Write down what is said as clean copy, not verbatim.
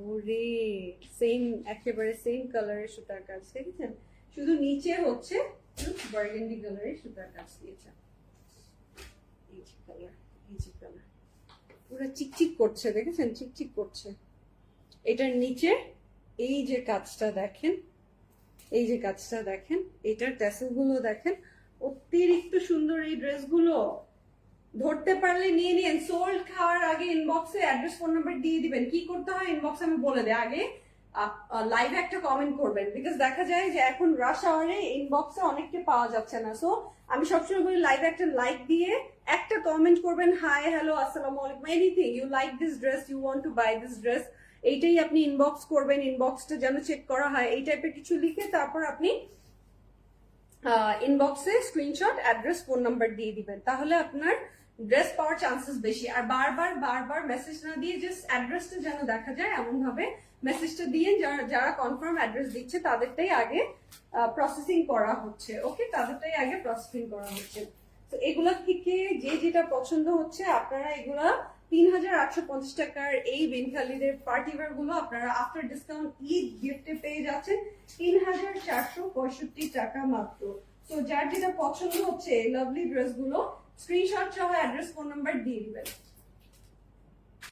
ওরে সেম, একেবারে সেম কালারের সুতার কাজ দেখেছেন, শুধু নিচে হচ্ছে বার্গেন্ডি কালারের সুতার কাজ দিয়েছে। এই যে কালার, এই যে কালার, পুরো চিকচিক করছে, দেখেছেন চিকচিক করছে। এটার নিচে এই যে কাজটা দেখেন, এই যে কাজটা দেখেন, এটার ট্যাসেল গুলো দেখেন, অতিরিক্ত সুন্দর এই ড্রেসগুলো। ধরতে পারলে নিয়ে নিন। সোল্ড খাওয়ার আগে ইনবক্সে অ্যাড্রেস ফোন নাম্বার দিয়ে দিবেন। কি করতে হয় ইনবক্সে আমি বলে দেই, আগে লাইভে একটা কমেন্ট করবেন, বিকজ দেখা যায় যে এখন রাশ আওয়ারে ইনবক্সে অনেককে পাওয়া যাচ্ছে না। সো আমি সবসময় বলি লাইভে একটা লাইক দিয়ে একটা কমেন্ট করবেন, হাই হ্যালো আসসালামু আলাইকুম, anything you like this dress, you want to buy this dress, এইটাই আপনি ইনবক্স করবেন। ইনবক্সটা যেন চেক করা হয়, এই টাইপের কিছু লিখে তারপর আপনি ইনবক্সে স্ক্রিনশট অ্যাড্রেস ফোন নাম্বার দিয়ে দিবেন, তাহলে আপনার ড্রেস পাওয়ার চান্সেস বেশি। আর বারবার বারবার মেসেজ না দিয়ে জাস্ট অ্যাড্রেসটা যেন দেখা যায় এমন ভাবে মেসেজটা দিয়ে, যারা কনফার্ম অ্যাড্রেস দিচ্ছে তাদেরটাই আগে প্রসেসিং করা হচ্ছে। ওকে, তাদেরটাই আগে প্রসেসিং করা হচ্ছে। তো এগুলা থেকে যে যেটা পছন্দ হচ্ছে আপনারা এগুলা ৩,৮৫০ টাকার এই বিনখালিদের পার্টিওয়ার গুলো আপনারা আফটার ডিসকাউন্ট ঈদ গিফটে পেয়ে যাচ্ছেন ৩,৪৬৫ টাকা মাত্র। তো যার যেটা পছন্দ হচ্ছে এই লাভলি ড্রেস গুলো স্ক্রিনশট সহ অ্যাড্রেস ফোন নাম্বার দিয়ে দিবেন।